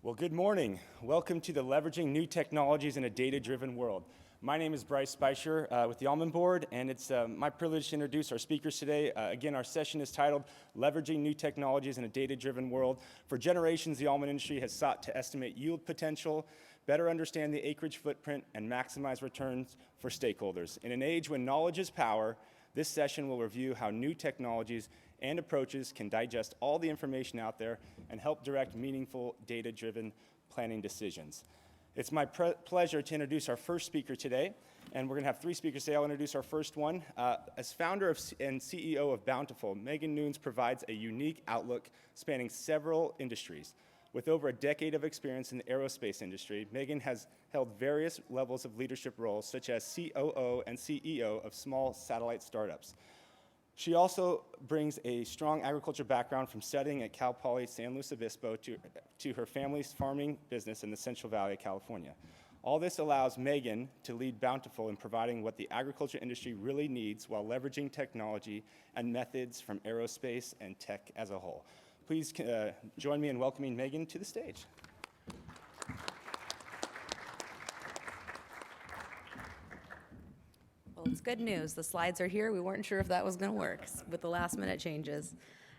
Well, good morning. Welcome to the Leveraging New Technologies in a Data-Driven World. My name is Bryce Speicher with the Almond board, and it's my privilege to introduce our speakers today. Again, our session is titled Leveraging New Technologies in a Data-Driven World. For generations, the almond industry has sought to estimate yield potential, better understand the acreage footprint, and maximize returns for stakeholders. In an age when knowledge is power, this session will review how new technologies and approaches can digest all the information out there and help direct meaningful, data-driven planning decisions. It's my pleasure to introduce our first speaker today, and we're going to have three speakers today. I'll introduce our first one. As founder and CEO of Bountiful, Megan Nunes provides a unique outlook spanning several industries. With over a decade of experience in the aerospace industry, Megan has held various levels of leadership roles, such as COO and CEO of small satellite startups. She also brings a strong agriculture background from studying at Cal Poly San Luis Obispo to her family's farming business in the Central Valley of California. All this allows Megan to lead Bountiful in providing what the agriculture industry really needs while leveraging technology and methods from aerospace and tech as a whole. Please join me in welcoming Megan to the stage. Well, it's good news. The slides are here. We weren't sure if that was going to work with the last minute changes.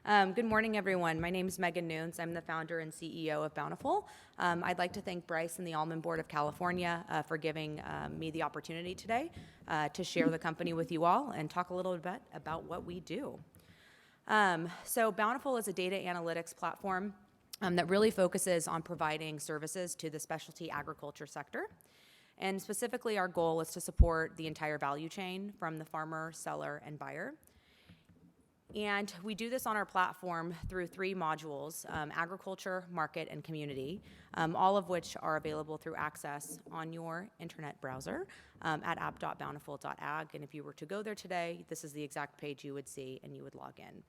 Good morning, everyone. My name is Megan Nunes. I'm the founder and CEO of Bountiful. I'd like to thank Bryce and the Almond Board of California for giving me the opportunity today to share the company with you all and talk a little bit about what we do. So Bountiful is a data analytics platform that really focuses on providing services to the specialty agriculture sector. And specifically, our goal is to support the entire value chain from the farmer, seller, and buyer. And we do this on our platform through three modules, agriculture, market, and community, all of which are available through access on your internet browser at app.bountiful.ag. And if you were to go there today, this is the exact page you would see, and you would log in.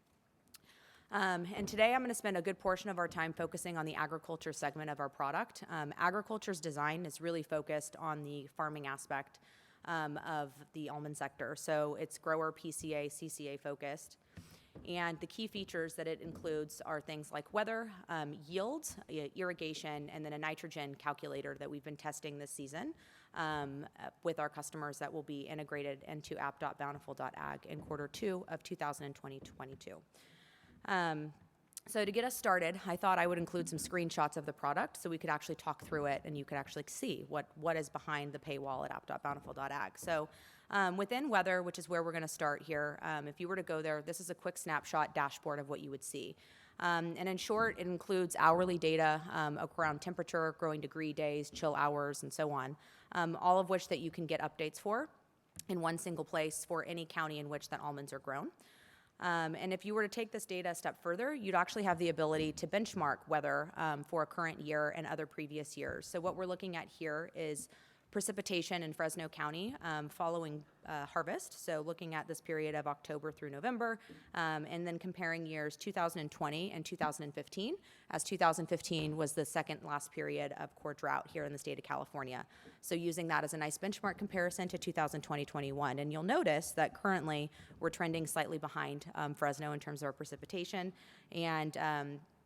And today I'm going to spend a good portion of our time focusing on the agriculture segment of our product. Agriculture's design is really focused on the farming aspect of the almond sector. So it's grower PCA, CCA focused. And the key features that it includes are things like weather, yield, irrigation, and then a nitrogen calculator that we've been testing this season with our customers that will be integrated into app.bountiful.ag in Q2 of 2022. So to get us started, I thought I would include some screenshots of the product so we could actually talk through it and you could actually see what is behind the paywall at app.bountiful.ag. So within weather, which is where we're going to start here, if you were to go there, this is a quick snapshot dashboard of what you would see. And in short, it includes hourly data around temperature, growing degree days, chill hours, and so on, all of which that you can get updates for in one single place for any county in which that almonds are grown. And if you were to take this data a step further, you'd actually have the ability to benchmark weather for a current year and other previous years. So what we're looking at here is precipitation in Fresno County following harvest, so looking at this period of October through November, and then comparing years 2020 and 2015, as 2015 was the second last period of core drought here in the state of California. So using that as a nice benchmark comparison to 2020-21. And you'll notice that currently we're trending slightly behind Fresno in terms of our precipitation. And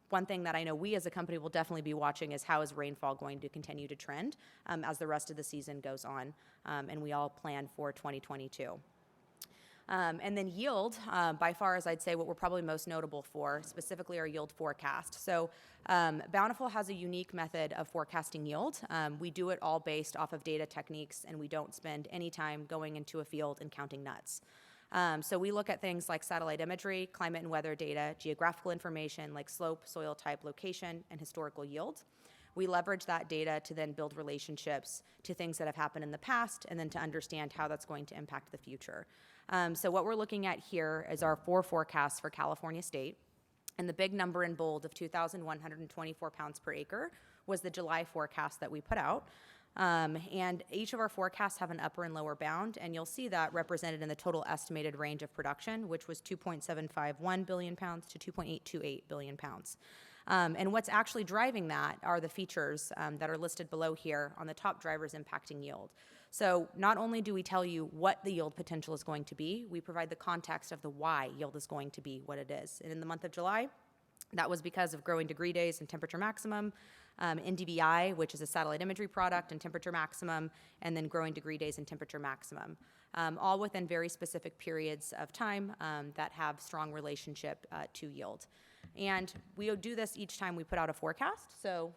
one thing that I know we as a company will definitely be watching is how is rainfall going to continue to trend as the rest of the season goes on, and we all plan for 2022. And then yield, by far, as I'd say, what we're probably most notable for, specifically our yield forecast. So Bountiful has a unique method of forecasting yield. We do it all based off of data techniques, and we don't spend any time going into a field and counting nuts. So we look at things like satellite imagery, climate and weather data, geographical information like slope, soil type, location, and historical yield. We leverage that data to then build relationships to things that have happened in the past and then to understand how that's going to impact the future. So what we're looking at here is our 4 forecasts for California State. And the big number in bold of 2,124 pounds per acre was the July forecast that we put out. And each of our forecasts have an upper and lower bound, and you'll see that represented in the total estimated range of production, which was 2.751 billion pounds to 2.828 billion pounds. And what's actually driving that are the features that are listed below here on the top drivers impacting yield. So not only do we tell you what the yield potential is going to be, we provide the context of the why yield is going to be what it is. And in the month of July, That was because of growing degree days and temperature maximum, NDVI, which is a satellite imagery product, and temperature maximum, and then growing degree days and temperature maximum, all within very specific periods of time that have strong relationship to yield. And we do this each time we put out a forecast. So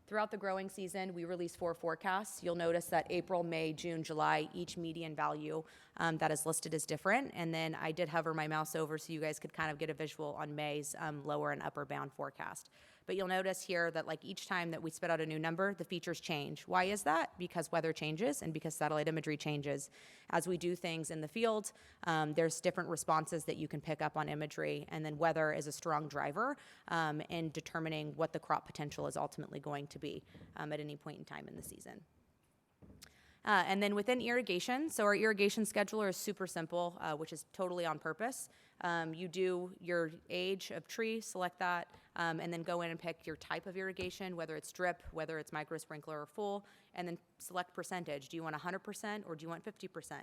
throughout the growing season, we release 4 forecasts. You'll notice that April, May, June, July, each median value that is listed is different. And then I did hover my mouse over so you guys could kind of get a visual on May's lower and upper bound forecast. But you'll notice here that like each time that we spit out a new number, the features change. Why is that? Because weather changes and because satellite imagery changes. As we do things in the field, there's different responses that you can pick up on imagery, and then weather is a strong driver in determining what the crop potential is ultimately going to be at any point in time in the season. And then within irrigation, so our irrigation scheduler is super simple, which is totally on purpose. You do your age of tree, select that, and then go in and pick your type of irrigation, whether it's drip, whether it's micro sprinkler or full, and then select percentage. Do you want 100% or do you want 50%?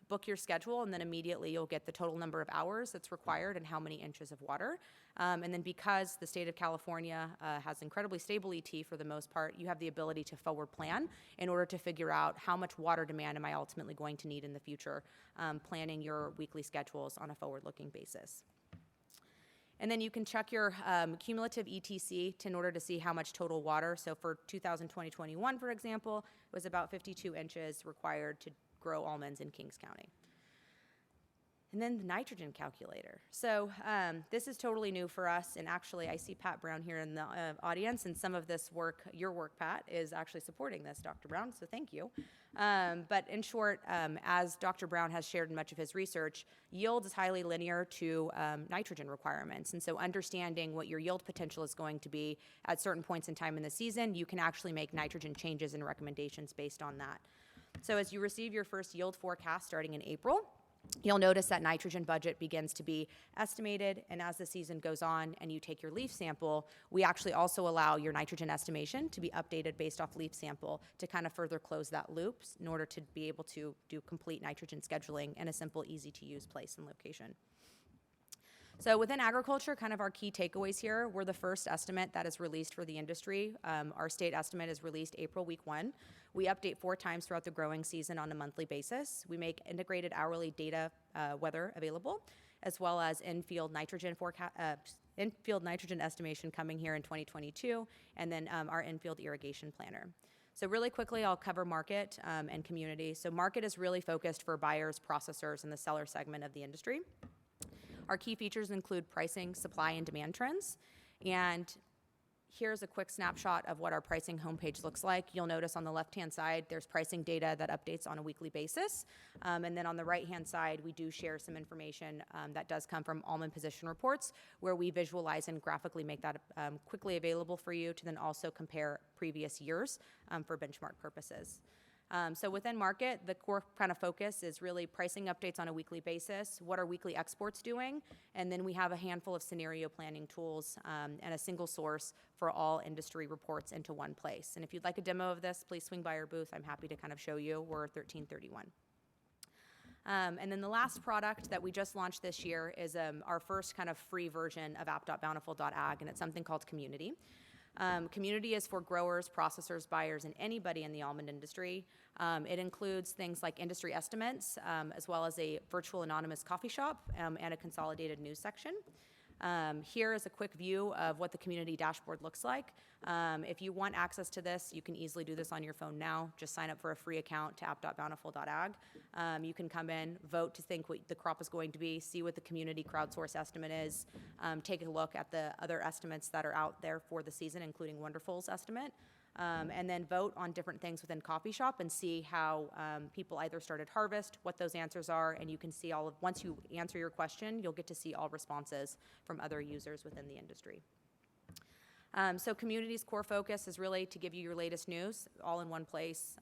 Book your schedule, and then immediately you'll get the total number of hours that's required and how many inches of water. And then because the state of California has incredibly stable ET for the most part, you have the ability to forward plan in order to figure out how much water demand am I ultimately going to need in the future, planning your weekly schedules on a forward-looking basis. And then you can check your cumulative ETC in order to see how much total water. So for 2020-21, for example, it was about 52 inches required to grow almonds in Kings County. And then the nitrogen calculator. So this is totally new for us, and actually I see Pat Brown here in the audience, and some of this work, your work, Pat, is actually supporting this, Dr. Brown, so thank you. But in short, as Dr. Brown has shared in much of his research, yield is highly linear to nitrogen requirements, and so understanding what your yield potential is going to be at certain points in time in the season, you can actually make nitrogen changes and recommendations based on that. So as you receive your first yield forecast starting in April, you'll notice that nitrogen budget begins to be estimated, and as the season goes on and you take your leaf sample, we actually also allow your nitrogen estimation to be updated based off leaf sample to kind of further close that loop in order to be able to do complete nitrogen scheduling in a simple, easy-to-use place and location. So within agriculture, kind of our key takeaways here, we're the first estimate that is released for the industry. Our state estimate is released April week 1. We update 4 times throughout the growing season on a monthly basis. We make integrated hourly data weather available, as well as in-field nitrogen estimation coming here in 2022, and then our in-field irrigation planner. So really quickly, I'll cover market and community. So market is really focused for buyers, processors, and the seller segment of the industry. Our key features include pricing, supply, and demand trends. And here's a quick snapshot of what our pricing homepage looks like. You'll notice on the left-hand side, there's pricing data that updates on a weekly basis. And then on the right-hand side, we do share some information that does come from Almond position reports, where we visualize and graphically make that quickly available for you to then also compare previous years for benchmark purposes. So within market, the core kind of focus is really pricing updates on a weekly basis. What are weekly exports doing? And then we have a handful of scenario planning tools and a single source for all industry reports into one place. And if you'd like a demo of this, please swing by our booth. I'm happy to kind of show you. We're 1331. And then the last product that we just launched this year is our first kind of free version of app.bountiful.ag, and it's something called Community. Community is for growers, processors, buyers, and anybody in the almond industry. It includes things like industry estimates, as well as a virtual anonymous coffee shop and a consolidated news section. Here is a quick view of what the community dashboard looks like. If you want access to this, you can easily do this on your phone now. Just sign up for a free account to app.bountiful.ag. You can come in, vote to think what the crop is going to be, see what the community crowdsource estimate is, take a look at the other estimates that are out there for the season, including Wonderful's estimate, and then vote on different things within Coffee Shop and see how people either started harvest, what those answers are, and you can see all of, once you answer your question, you'll get to see all responses from other users within the industry. So Community's core focus is really to give you your latest news all in one place,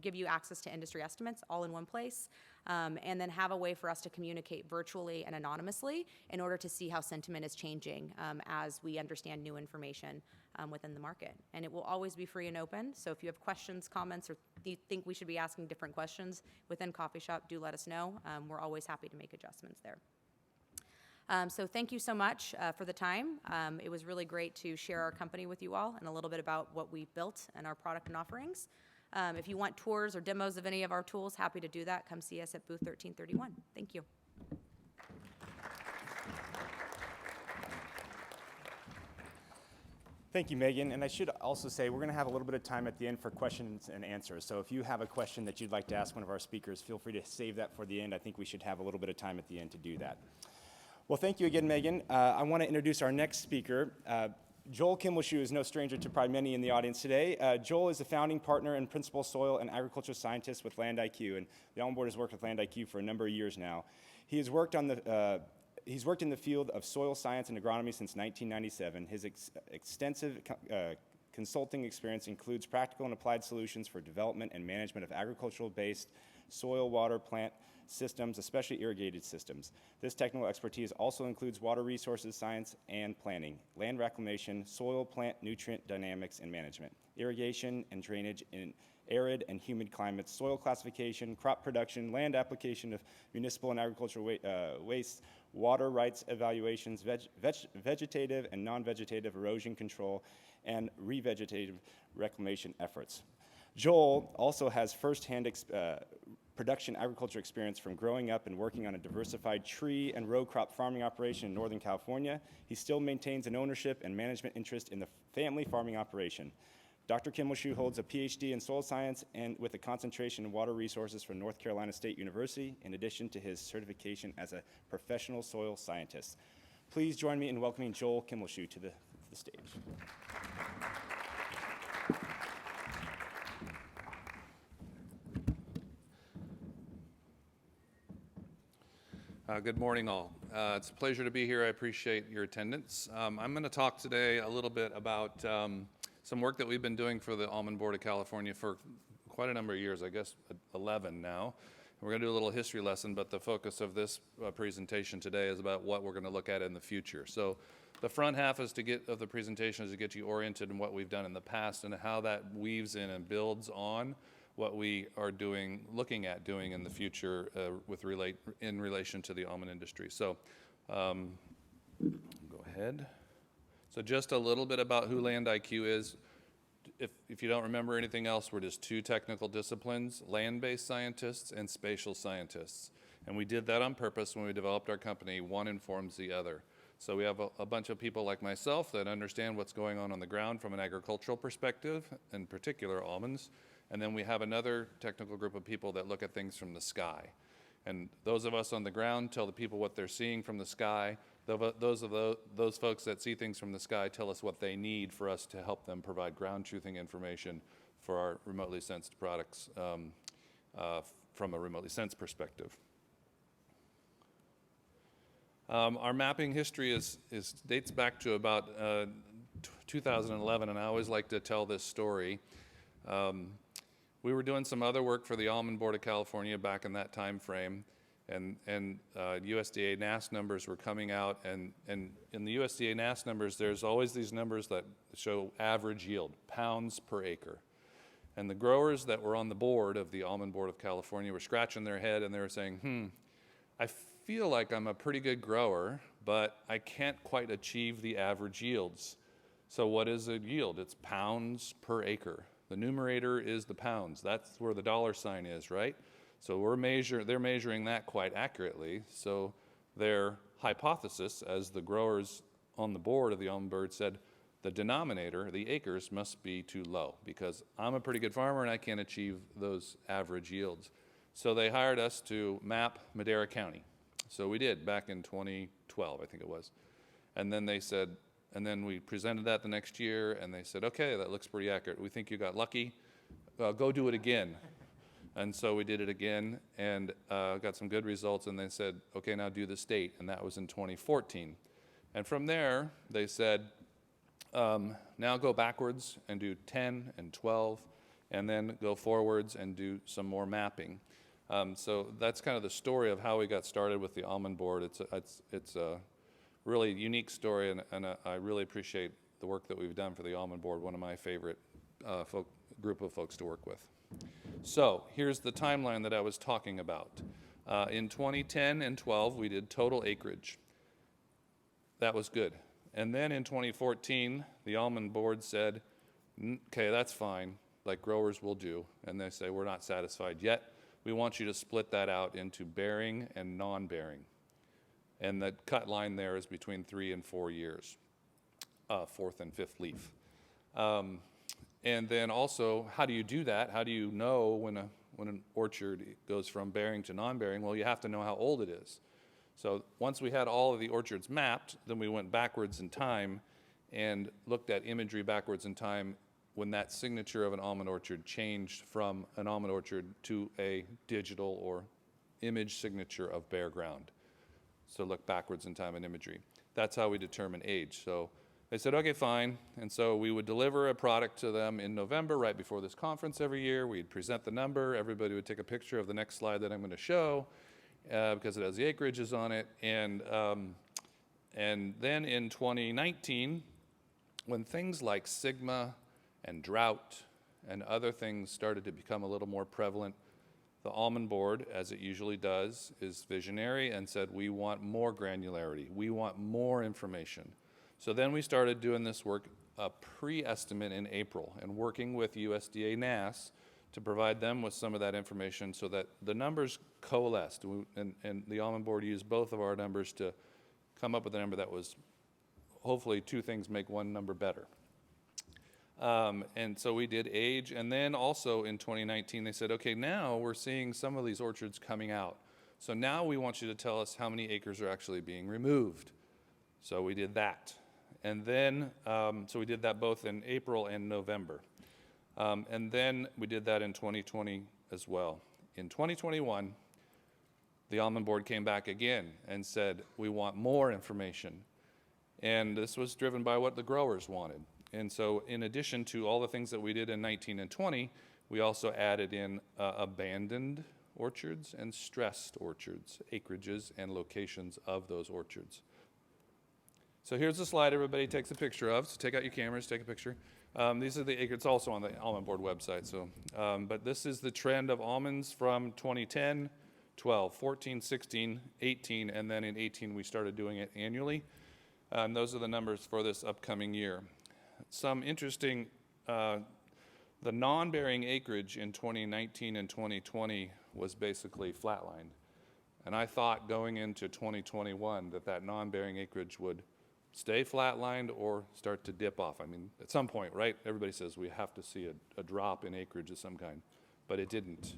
give you access to industry estimates all in one place, and then have a way for us to communicate virtually and anonymously in order to see how sentiment is changing as we understand new information within the market. And it will always be free and open, so if you have questions, comments, or you think we should be asking different questions within Coffee Shop, do let us know. We're always happy to make adjustments there. So thank you so much for the time. It was really great to share our company with you all and a little bit about what we've built and our product and offerings. If you want tours or demos of any of our tools, happy to do that. Come see us at booth 1331. Thank you. Thank you, Megan. And I should also say we're going to have a little bit of time at the end for questions and answers. So if you have a question that you'd like to ask one of our speakers, feel free to save that for the end. I think we should have a little bit of time at the end to do that. Well, thank you again, Megan. I want to introduce our next speaker. Joel Kimbleshoe is no stranger to probably many in the audience today. Joel is the founding partner and principal soil and agriculture scientist with Land IQ, and the Almond Board has worked with Land IQ for a number of years now. He's worked in the field of soil science and agronomy since 1997. His extensive consulting experience includes practical and applied solutions for development and management of agricultural-based soil, water, plant systems, especially irrigated systems. This technical expertise also includes water resources science and planning, land reclamation, soil, plant, nutrient dynamics and management, irrigation and drainage in arid and humid climates, soil classification, crop production, land application of municipal and agricultural waste, water rights evaluations, vegetative and non-vegetative erosion control, and revegetative reclamation efforts. Joel also has firsthand production agriculture experience from growing up and working on a diversified tree and row crop farming operation in Northern California. He still maintains an ownership and management interest in the family farming operation. Dr. Kimbleshoe holds a PhD in soil science and with a concentration in water resources from North Carolina State University, in addition to his certification as a professional soil scientist. Please join me in welcoming Joel Kimbleshoe to the stage. Good morning, all. It's a pleasure to be here. I appreciate your attendance. I'm going to talk today a little bit about some work that we've been doing for the Almond Board of California for quite a number of years, I guess 11 now. We're going to do a little history lesson, but the focus of this presentation today is about what we're going to look at in the future. So the front half of the presentation is to get you oriented in what we've done in the past and how that weaves in and builds on what we are looking at doing in the future in relation to the almond industry. So go ahead. So just a little bit about who Land IQ is. If you don't remember anything else, we're just two technical disciplines, land-based scientists and spatial scientists. And we did that on purpose when we developed our company. One informs the other. So we have a bunch of people like myself that understand what's going on the ground from an agricultural perspective, in particular almonds. And then we have another technical group of people that look at things from the sky. And those of us on the ground tell the people what they're seeing from the sky. Those folks that see things from the sky tell us what they need for us to help them provide ground truthing information for our remotely sensed products from a remotely sensed perspective. Our mapping history dates back to about 2011, and I always like to tell this story. We were doing some other work for the Almond Board of California back in that time frame, and USDA NASS numbers were coming out, and in the USDA NASS numbers, there's always these numbers that show average yield, pounds per acre. And the growers that were on the board of the Almond Board of California were scratching their head, and they were saying, I feel like I'm a pretty good grower, but I can't quite achieve the average yields. So what is a yield? It's pounds per acre. The numerator is the pounds. That's where the dollar sign is, right? So they're measuring that quite accurately. So their hypothesis, as the growers on the board of the Almond Board said, the denominator, the acres, must be too low because I'm a pretty good farmer and I can't achieve those average yields. So they hired us to map Madera County. So we did back in 2012, I think it was. And then they said, and then we presented that the next year, and they said, okay, that looks pretty accurate. We think you got lucky. Go do it again. And so we did it again and got some good results, and they said, okay, now do the state, and that was in 2014. And from there, they said, now go backwards and do 10 and 12, and then go forwards and do some more mapping. So that's kind of the story of how we got started with the Almond Board. It's a really unique story, and I really appreciate the work that we've done for the Almond Board, one of my favorite group of folks to work with. So here's the timeline that I was talking about. In 2010 and 12, we did total acreage. that was good. And then in 2014, the Almond board said, okay, that's fine, like growers will do. And they say, we're not satisfied yet. We want you to split that out into bearing and non-bearing. And the cut line there is between 3 and 4 years, fourth and fifth leaf. And then also, how do you do that? How do you know when an orchard goes from bearing to non-bearing? Well, you have to know how old it is. So once we had all of the orchards mapped, then we went backwards in time and looked at imagery backwards in time when that signature of an almond orchard changed from an almond orchard to a digital or image signature of bare ground. So look backwards in time in imagery. That's how we determine age. So they said, okay, fine. And so we would deliver a product to them in November, right before this conference every year. We'd present the number. Everybody would take a picture of the next slide that I'm going to show because it has the acreages on it. And then in 2019, when things like Sigma and drought and other things started to become a little more prevalent, the Almond board, as it usually does, is visionary and said, we want more granularity. We want more information. So then we started doing this work, a pre-estimate in April, and working with USDA NASS to provide them with some of that information so that the numbers coalesced. And the Almond board used both of our numbers to come up with a number that was, hopefully two things make one number better. And so we did age, and then also in 2019 they said, okay, now we're seeing some of these orchards coming out. So now we want you to tell us how many acres are actually being removed. So we did that. And then, so we did that both in April and November. And then we did that in 2020 as well. In 2021, the Almond board came back again and said, we want more information. And this was driven by what the growers wanted. And so in addition to all the things that we did in 19 and 20, we also added in abandoned orchards and stressed orchards, acreages and locations of those orchards. So here's the slide everybody takes a picture of. So take out your cameras, take a picture. These are the acres. It's also on the Almond board website. So, but this is the trend of almonds from 2010, 12, 14, 16, 18, and then in 18 we started doing it annually. And those are the numbers for this upcoming year. Some interesting, the non-bearing acreage in 2019 and 2020 was basically flatlined. And I thought going into 2021 that non-bearing acreage would stay flatlined or start to dip off. I mean, at some point, right? Everybody says we have to see a drop in acreage of some kind, but it didn't.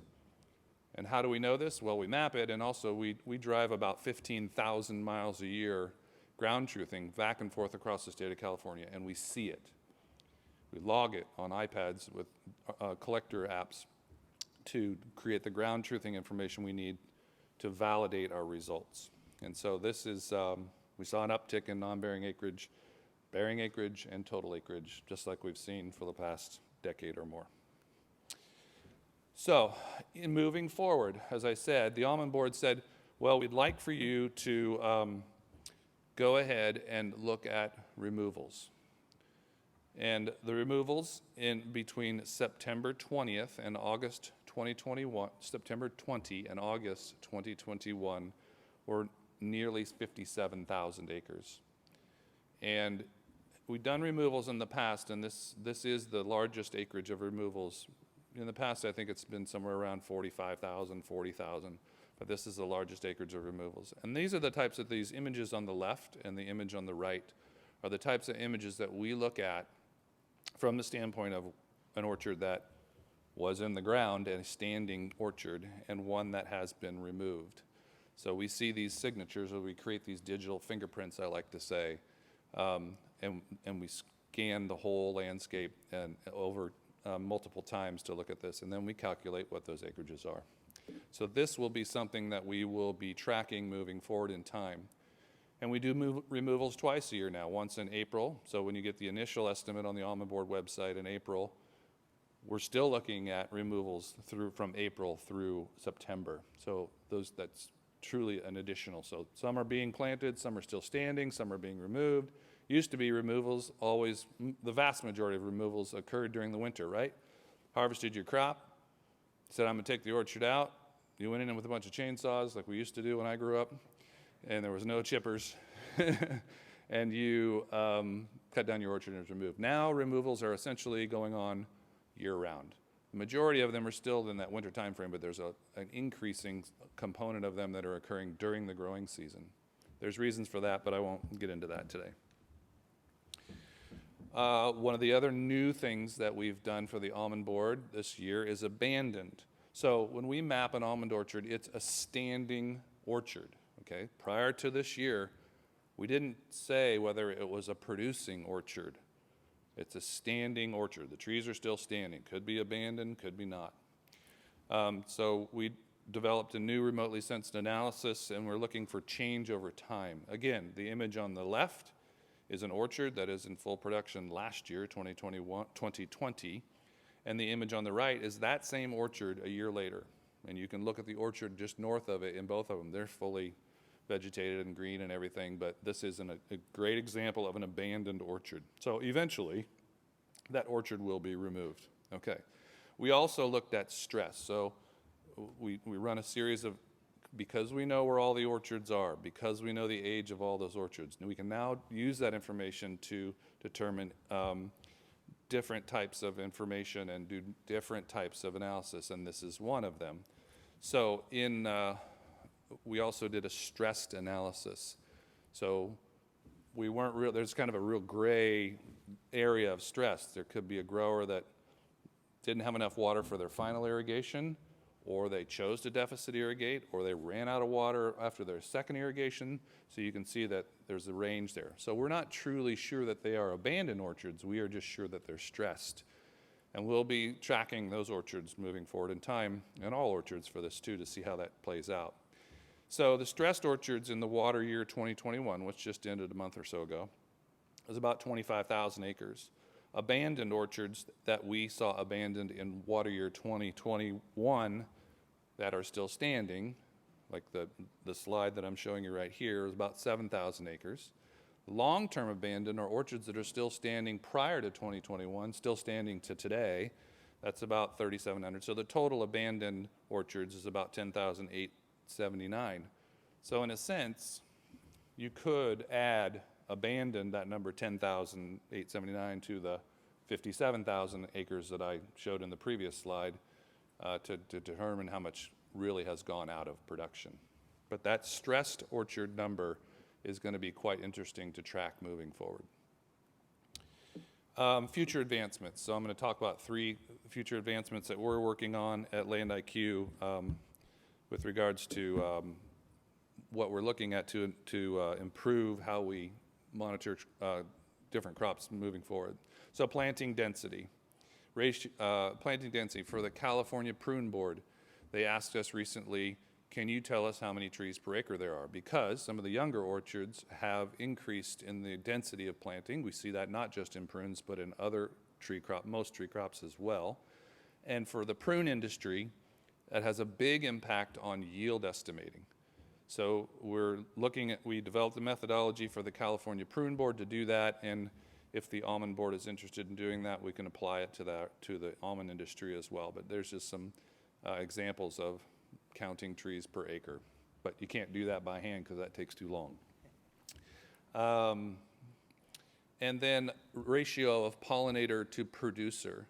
And how do we know this? Well, we map it, and also we drive about 15,000 miles a year ground truthing back and forth across the state of California, and we see it. We log it on iPads with collector apps to create the ground truthing information we need to validate our results. And so this is, we saw an uptick in non-bearing acreage, bearing acreage, and total acreage, just like we've seen for the past decade or more. So, in moving forward, as I said, the Almond board said, well, we'd like for you to go ahead and look at removals. And the removals in between September 20th and August 2021, September 20 and August 2021 were nearly 57,000 acres. And we've done removals in the past, and this is the largest acreage of removals. In the past, I think it's been somewhere around 45,000, 40,000, but this is the largest acreage of removals. And these are the types of these images on the left and the image on the right are the types of images that we look at from the standpoint of an orchard that was in the ground and a standing orchard and one that has been removed. So we see these signatures, or we create these digital fingerprints, I like to say, and we scan the whole landscape and over multiple times to look at this, and then we calculate what those acreages are. So this will be something that we will be tracking moving forward in time. And we do removals twice a year now, once in April. So when you get the initial estimate on the Almond board website in April, we're still looking at removals from April through September. So that's truly an additional. So some are being planted, some are still standing, some are being removed. Used to be removals always, the vast majority of removals occurred during the winter, right? Harvested your crop, said I'm gonna take the orchard out. You went in with a bunch of chainsaws like we used to do when I grew up, and there was no chippers. and you cut down your orchard and it's removed. Now removals are essentially going on year-round. The majority of them are still in that winter time frame, but there's an increasing component of them that are occurring during the growing season. There's reasons for that, but I won't get into that today. One of the other new things that we've done for the almond board this year is abandoned. So when we map an almond orchard, it's a standing orchard, okay? Prior to this year, we didn't say whether it was a producing orchard. It's a standing orchard. The trees are still standing. Could be abandoned, could be not. So we developed a new remotely sensed analysis, and we're looking for change over time. Again, the image on the left is an orchard that is in full production last year, 2020, and the image on the right is that same orchard a year later. And you can look at the orchard just north of it in both of them. They're fully vegetated and green and everything, but this is a great example of an abandoned orchard. So eventually, that orchard will be removed. Okay. We also looked at stress. So we run a series of, because we know where all the orchards are, because we know the age of all those orchards, and we can now use that information to determine different types of information and do different types of analysis, and this is one of them. So we also did a stressed analysis. So we weren't real, there's kind of a real gray area of stress. There could be a grower that didn't have enough water for their final irrigation, or they chose to deficit irrigate, or they ran out of water after their second irrigation. So you can see that there's a range there. So we're not truly sure that they are abandoned orchards. We are just sure that they're stressed. And we'll be tracking those orchards moving forward in time, and all orchards for this too, to see how that plays out. So the stressed orchards in the water year 2021, which just ended a month or so ago, was about 25,000 acres. Abandoned orchards that we saw abandoned in water year 2021 that are still standing, like the slide that I'm showing you right here, is about 7,000 acres. Long-term abandoned are orchards that are still standing prior to 2021, still standing to today. That's about 3,700. So the total abandoned orchards is about 10,879. So in a sense, you could add abandoned, that number 10,879, to the 57,000 acres that I showed in the previous slide to determine how much really has gone out of production. But that stressed orchard number is going to be quite interesting to track moving forward. Future advancements. So I'm going to talk about 3 future advancements that we're working on at Land IQ with regards to what we're looking at to improve how we monitor different crops moving forward. So planting density. Planting density for the California Prune Board. They asked us recently, can you tell us how many trees per acre there are? Because some of the younger orchards have increased in the density of planting. We see that not just in prunes, but in other most tree crops as well. And for the prune industry, that has a big impact on yield estimating. So we developed a methodology for the California Prune Board to do that, and if the almond board is interested in doing that, we can apply it to the almond industry as well. But there's just some examples of counting trees per acre. But you can't do that by hand because that takes too long. And then ratio of pollinator to producer.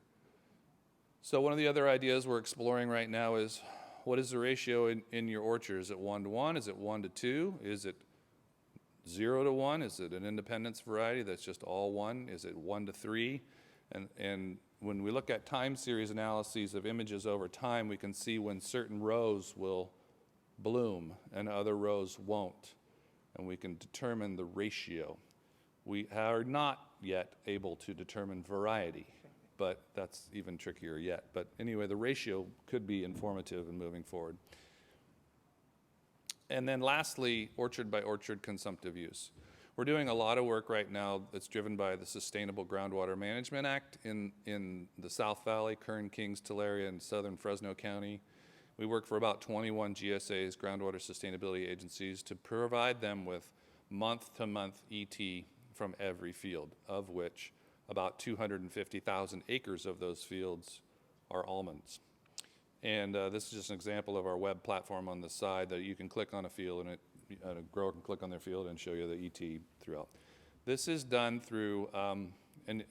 So one of the other ideas we're exploring right now is, what is the ratio in your orchard? Is it 1-to-1? Is it 1-to-2? Is it 0-to-1? Is it an independence variety that's just all 1? Is it 1-to-3? And when we look at time series analyses of images over time, we can see when certain rows will bloom and other rows won't. And we can determine the ratio. We are not yet able to determine variety, but that's even trickier yet. But anyway, the ratio could be informative in moving forward. And then lastly, orchard by orchard consumptive use. We're doing a lot of work right now that's driven by the Sustainable Groundwater Management Act in the South Valley, Kern, Kings, Tulare, and southern Fresno County. We work for about 21 GSAs, groundwater sustainability agencies, to provide them with month-to-month ET from every field, of which about 250,000 acres of those fields are almonds. And this is just an example of our web platform on the side that you can click on a field and a grower can click on their field and show you the ET throughout. This is done through, and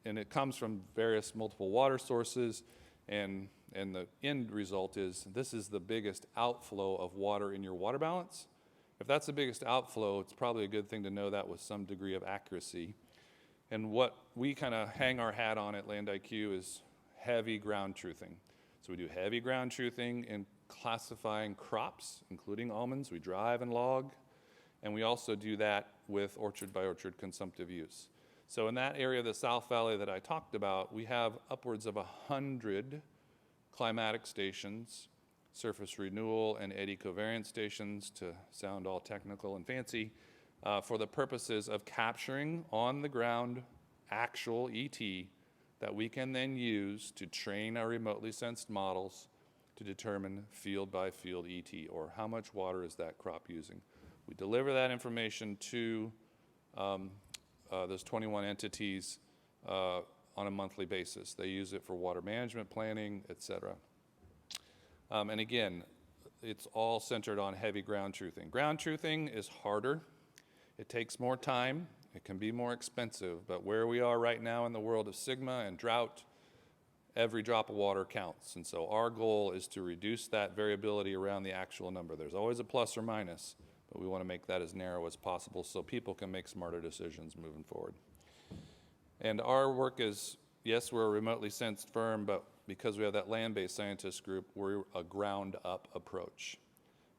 it comes from various multiple water sources, and the end result is this is the biggest outflow of water in your water balance. If that's the biggest outflow, it's probably a good thing to know that with some degree of accuracy. And what we kind of hang our hat on at Land IQ is heavy ground truthing. So we do heavy ground truthing in classifying crops, including almonds. We drive and log. And we also do that with orchard by orchard consumptive use. So in that area of the South Valley that I talked about, we have upwards of 100 climatic stations, surface renewal and eddy covariance stations, to sound all technical and fancy, for the purposes of capturing on the ground actual ET that we can then use to train our remotely sensed models to determine field by field ET, or how much water is that crop using. We deliver that information to those 21 entities on a monthly basis. They use it for water management planning, et cetera. And again, it's all centered on heavy ground truthing. Ground truthing is harder. It takes more time. It can be more expensive. But where we are right now in the world of Sigma and drought, every drop of water counts. And so our goal is to reduce that variability around the actual number. There's always a plus or minus, but we want to make that as narrow as possible so people can make smarter decisions moving forward. And our work is, yes, we're a remotely sensed firm, but because we have that land-based scientist group, we're a ground-up approach,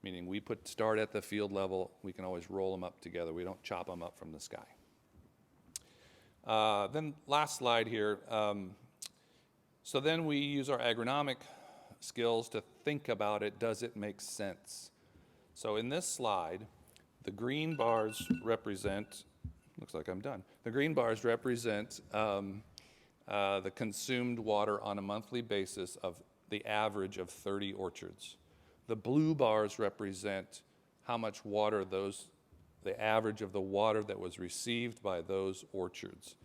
meaning we start at the field level. We can always roll them up together. We don't chop them up from the sky. Then last slide here. So then we use our agronomic skills to think about it. Does it make sense? So in this slide, the green bars represent, looks like I'm done. The green bars represent the consumed water on a monthly basis of the average of 30 orchards. The blue bars represent how much water the average of the water that was received by those orchards.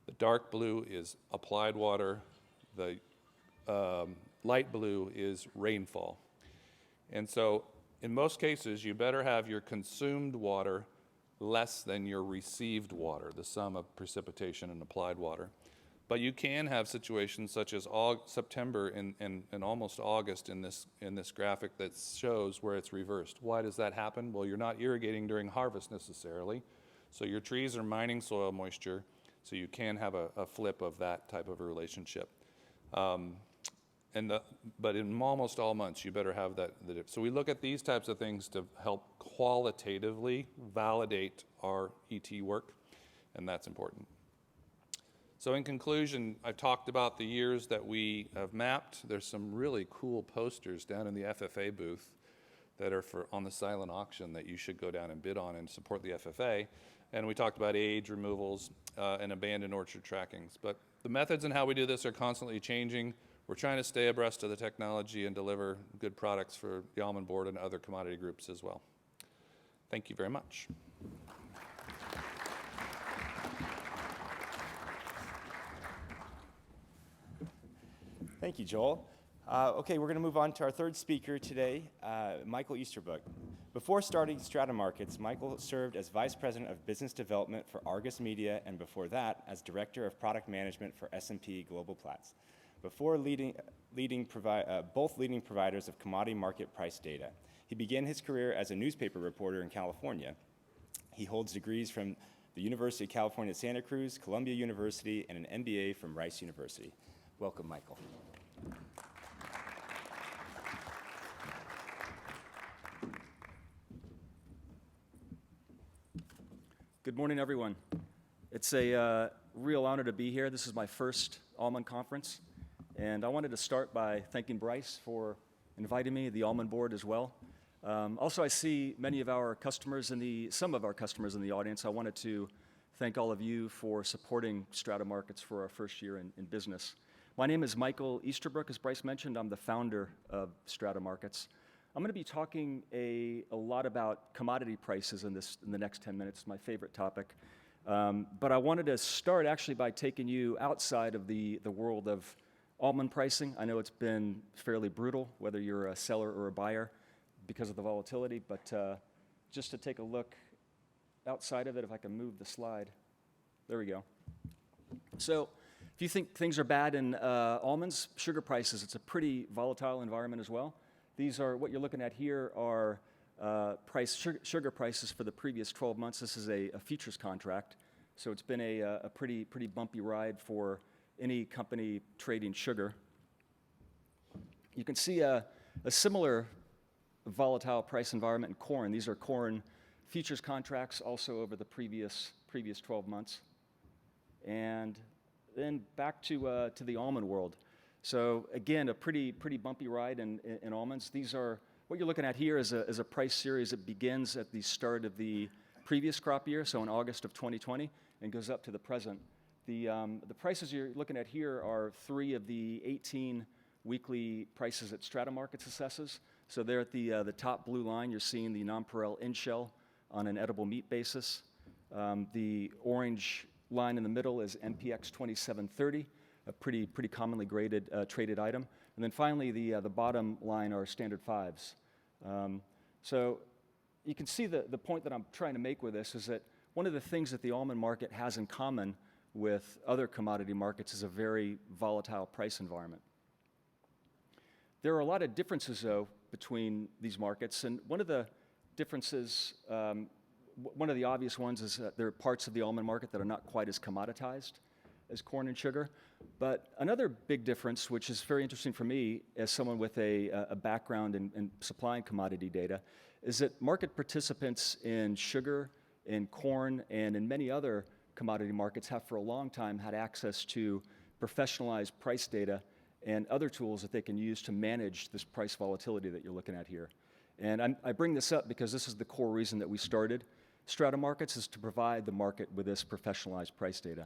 The dark blue is applied water. The light blue is rainfall. And so in most cases, you better have your consumed water less than your received water, the sum of precipitation and applied water. But you can have situations such as September and almost August in this graphic that shows where it's reversed. Why does that happen? Well, you're not irrigating during harvest necessarily, so your trees are mining soil moisture, so you can have a flip of that type of a relationship. But in almost all months, you better have that. So we look at these types of things to help qualitatively validate our ET work, and that's important. So in conclusion, I've talked about the years that we have mapped. There's some really cool posters down in the FFA booth that are on the silent auction that you should go down and bid on and support the FFA. And we talked about age removals and abandoned orchard trackings. But the methods and how we do this are constantly changing. We're trying to stay abreast of the technology and deliver good products for the Almond Board and other commodity groups as well. Thank you very much. Thank you, Joel. Okay, we're going to move on to our third speaker today, Michael Easterbrook. Before starting Strata Markets, Michael served as Vice President of Business Development for Argus Media, and before that, as Director of Product Management for S&P Global Platts, before both leading providers of commodity market price data. He began his career as a newspaper reporter in California. He holds degrees from the University of California, Santa Cruz, Columbia University, and an MBA from Rice University. Welcome, Michael. Good morning, everyone. It's a real honor to be here. This is my first Almond conference, and I wanted to start by thanking Bryce for inviting me, the Almond Board as well. Also, I see many of our customers some of our customers in the audience. I wanted to thank all of you for supporting Strata Markets for our first year in business. My name is Michael Easterbrook. As Bryce mentioned, I'm the founder of Strata Markets. I'm going to be talking a lot about commodity prices in the next 10 minutes, my favorite topic. But I wanted to start actually by taking you outside of the world of almond pricing. I know it's been fairly brutal, whether you're a seller or a buyer, because of the volatility. But just to take a look outside of it, if I can move the slide. There we go. So if you think things are bad in almonds, sugar prices, it's a pretty volatile environment as well. These are, what you're looking at here are sugar prices for the previous 12 months. This is a futures contract. So it's been a pretty bumpy ride for any company trading sugar. You can see a similar volatile price environment in corn. These are corn futures contracts also over the previous 12 months. And then back to the almond world. So again, a pretty bumpy ride in almonds. These are, what you're looking at here is a price series that begins at the start of the previous crop year, so in August of 2020, and goes up to the present. The prices you're looking at here are 3 of the 18 weekly prices that Strata Markets assesses. So there at the top blue line, you're seeing the nonpareil in-shell on an edible meat basis. The orange line in the middle is MPX 2730, a pretty commonly graded traded item. And then finally, the bottom line are standard fives. So you can see the point that I'm trying to make with this is that one of the things that the almond market has in common with other commodity markets is a very volatile price environment. There are a lot of differences, though, between these markets, and one of the differences, one of the obvious ones is that there are parts of the almond market that are not quite as commoditized as corn and sugar. But another big difference, which is very interesting for me as someone with a background in supplying commodity data, is that market participants in sugar, in corn, and in many other commodity markets have for a long time had access to professionalized price data and other tools that they can use to manage this price volatility that you're looking at here. And I bring this up because this is the core reason that we started Strata Markets, is to provide the market with this professionalized price data.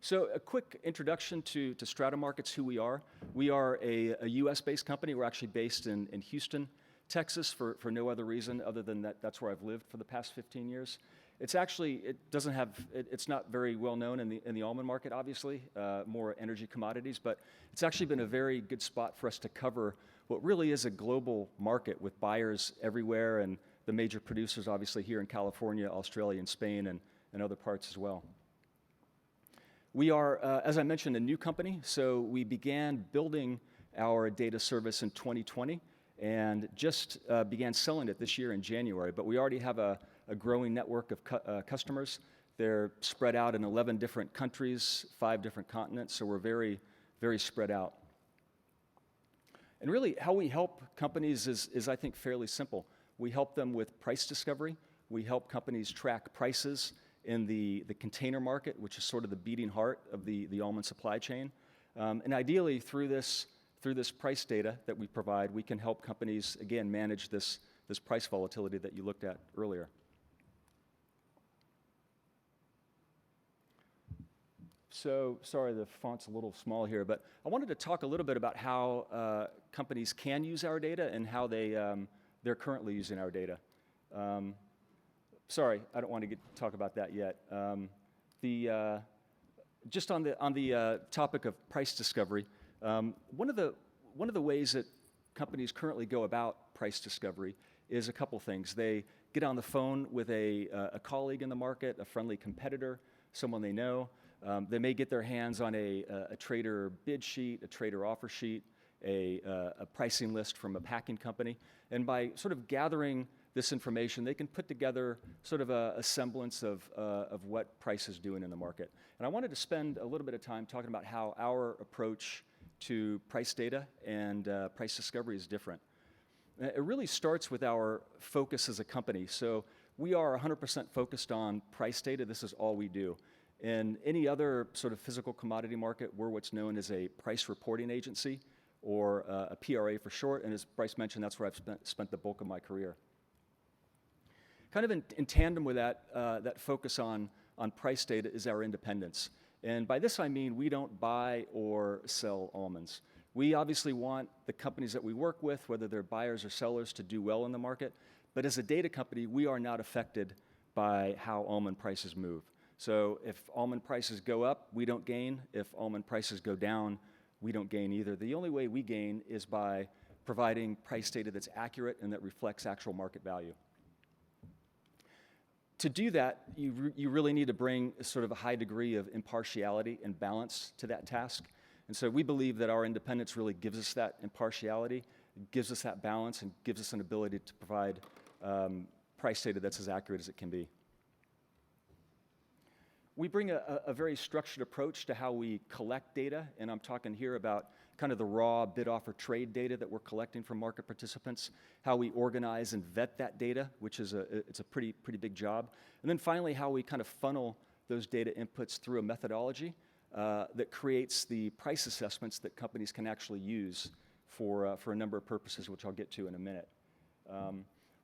So a quick introduction to Strata Markets, who we are. We are a US-based company. We're actually based in Houston, Texas, for no other reason other than that's where I've lived for the past 15 years. It's actually, it's not very well known in the almond market, obviously, more energy commodities, but it's actually been a very good spot for us to cover what really is a global market with buyers everywhere, and the major producers obviously here in California, Australia, and Spain, and other parts as well. We are, as I mentioned, a new company, so we began building our data service in 2020 and just began selling it this year in January, but we already have a growing network of customers. They're spread out in 11 different countries, 5 different continents, so we're very, very spread out. And really, how we help companies is I think, fairly simple. We help them with price discovery. We help companies track prices in the container market, which is sort of the beating heart of the almond supply chain. And ideally, through this price data that we provide, we can help companies, again, manage this price volatility that you looked at earlier. So, sorry, the font's a little small here, but I wanted to talk a little bit about how companies can use our data and how they're currently using our data. Sorry, I don't want to talk about that yet. Just on the topic of price discovery, one of the ways that companies currently go about price discovery is a couple things. They get on the phone with a colleague in the market, a friendly competitor, someone they know. They may get their hands on a trader bid sheet, a trader offer sheet, a pricing list from a packing company. And by sort of gathering this information, they can put together sort of a semblance of what price is doing in the market. And I wanted to spend a little bit of time talking about how our approach to price data and price discovery is different. It really starts with our focus as a company. So we are 100% focused on price data. This is all we do. In any other sort of physical commodity market, we're what's known as a price reporting agency, or a PRA for short, and as Bryce mentioned, that's where I've spent the bulk of my career. Kind of in tandem with that focus on price data is our independence. And by this I mean we don't buy or sell almonds. We obviously want the companies that we work with, whether they're buyers or sellers, to do well in the market, but as a data company, we are not affected by how almond prices move. So if almond prices go up, we don't gain. If almond prices go down, we don't gain either. The only way we gain is by providing price data that's accurate and that reflects actual market value. To do that, you really need to bring sort of a high degree of impartiality and balance to that task. And so we believe that our independence really gives us that impartiality, gives us that balance, and gives us an ability to provide price data that's as accurate as it can be. We bring a very structured approach to how we collect data, and I'm talking here about kind of the raw bid-offer trade data that we're collecting from market participants, how we organize and vet that data, which is it's a pretty big job, and then finally how we kind of funnel those data inputs through a methodology that creates the price assessments that companies can actually use for a number of purposes, which I'll get to in a minute.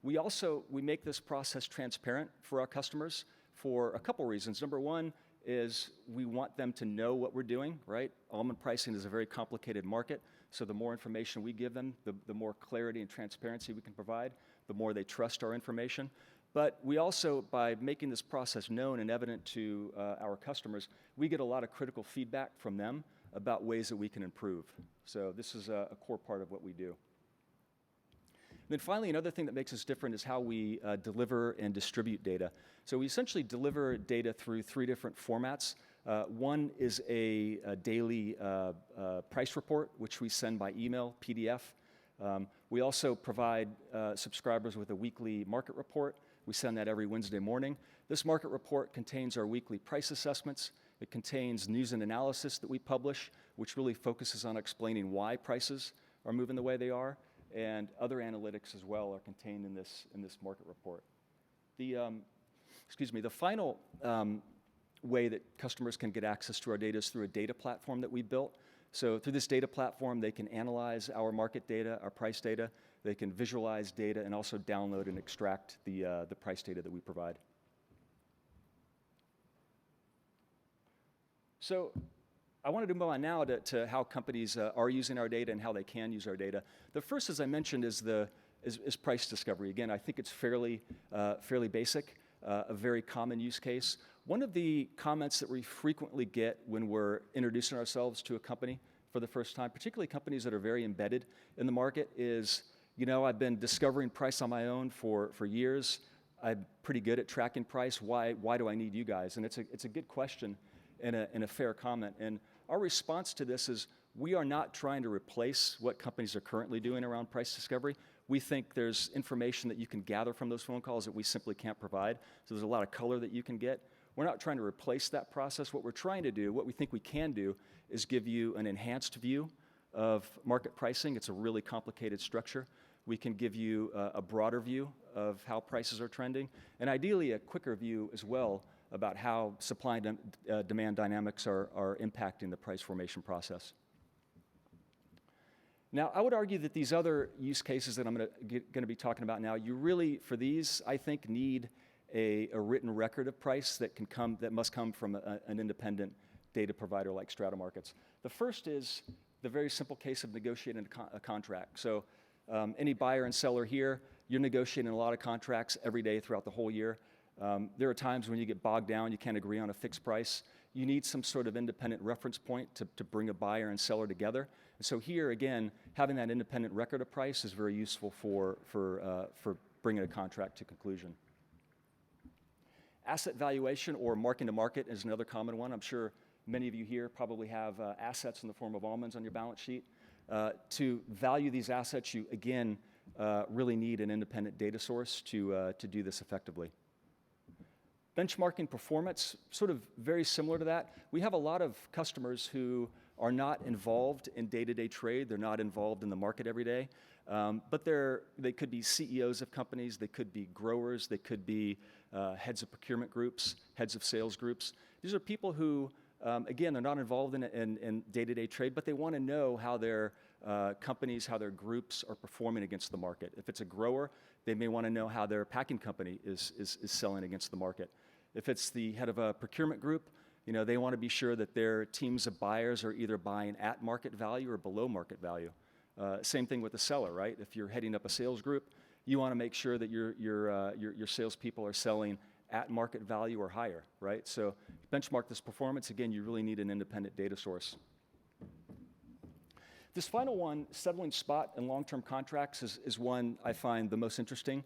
We make this process transparent for our customers for a couple reasons. Number one is we want them to know what we're doing, right? Almond pricing is a very complicated market, so the more information we give them, the more clarity and transparency we can provide, the more they trust our information. But we also, by making this process known and evident to our customers, we get a lot of critical feedback from them about ways that we can improve. So this is a core part of what we do. And then finally, another thing that makes us different is how we deliver and distribute data. So we essentially deliver data through 3 different formats. One is a daily price report, which we send by email, PDF. We also provide subscribers with a weekly market report. We send that every Wednesday morning. This market report contains our weekly price assessments. It contains news and analysis that we publish, which really focuses on explaining why prices are moving the way they are. And other analytics as well are contained in this market report. The final way that customers can get access to our data is through a data platform that we built. So through this data platform, they can analyze our market data, our price data. They can visualize data and also download and extract the price data that we provide. So I wanted to move on now to how companies are using our data and how they can use our data. The first, as I mentioned, is price discovery. Again, I think it's fairly basic, a very common use case. One of the comments that we frequently get when we're introducing ourselves to a company for the first time, particularly companies that are very embedded in the market, is, you know, I've been discovering price on my own for years. I'm pretty good at tracking price. Why do I need you guys? And it's a good question and a fair comment. And our response to this is we are not trying to replace what companies are currently doing around price discovery. We think there's information that you can gather from those phone calls that we simply can't provide. So there's a lot of color that you can get. We're not trying to replace that process. What we're trying to do, what we think we can do, is give you an enhanced view of market pricing. It's a really complicated structure. We can give you a broader view of how prices are trending, and ideally a quicker view as well about how supply and demand dynamics are impacting the price formation process. Now, I would argue that these other use cases that I'm going to be talking about now, you really, for these, I think, need a written record of price that must come from an independent data provider like Strata Markets. The first is the very simple case of negotiating a contract. So any buyer and seller here, you're negotiating a lot of contracts every day throughout the whole year. There are times when you get bogged down, you can't agree on a fixed price. You need some sort of independent reference point to bring a buyer and seller together. And so here, again, having that independent record of price is very useful for bringing a contract to conclusion. Asset valuation or marking to market is another common one. I'm sure many of you here probably have assets in the form of almonds on your balance sheet. To value these assets, you, again, really need an independent data source to do this effectively. Benchmarking performance, sort of very similar to that. We have a lot of customers who are not involved in day-to-day trade. They're not involved in the market every day. But they could be CEOs of companies. They could be growers. They could be heads of procurement groups, heads of sales groups. These are people who, again, they're not involved in day-to-day trade, but they want to know how their companies, how their groups are performing against the market. If it's a grower, they may want to know how their packing company is selling against the market. If it's the head of a procurement group, you know, they want to be sure that their teams of buyers are either buying at market value or below market value. Same thing with the seller, right? If you're heading up a sales group, you want to make sure that your salespeople are selling at market value or higher, right? So benchmark this performance. Again, you really need an independent data source. This final one, settling spot and long-term contracts, is one I find the most interesting.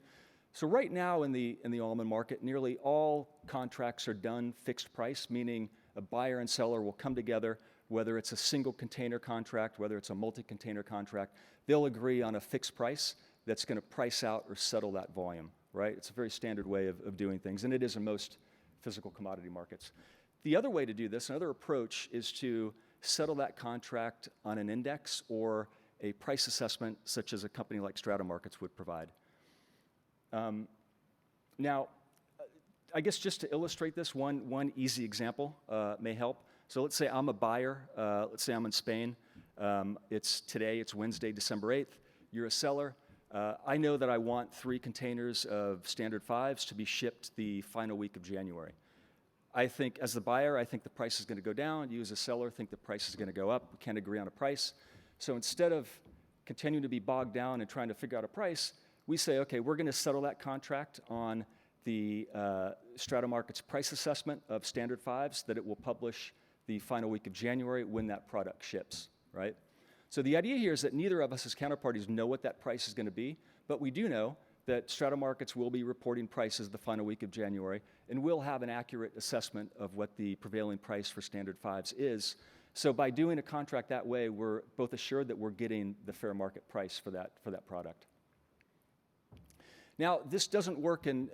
So right now in the almond market, nearly all contracts are done fixed price, meaning a buyer and seller will come together, whether it's a single container contract, whether it's a multi-container contract, they'll agree on a fixed price that's going to price out or settle that volume, right? It's a very standard way of doing things, and it is in most physical commodity markets. The other way to do this, another approach, is to settle that contract on an index or a price assessment such as a company like Strata Markets would provide. Now, I guess just to illustrate this, one easy example may help. So let's say I'm a buyer. Let's say I'm in Spain. It's Wednesday, December 8th. You're a seller. I know that I want 3 containers of standard 5s to be shipped the final week of January. I think, as the buyer, I think the price is going to go down. You, as a seller, think the price is going to go up. We can't agree on a price. So instead of continuing to be bogged down and trying to figure out a price, we say, okay, we're going to settle that contract on the Strata Markets price assessment of standard 5s that it will publish the final week of January when that product ships, right? So the idea here is that neither of us as counterparties know what that price is going to be, but we do know that Strata Markets will be reporting prices the final week of January, and we'll have an accurate assessment of what the prevailing price for standard 5s is. So by doing a contract that way, we're both assured that we're getting the fair market price for that product. Now, this doesn't work in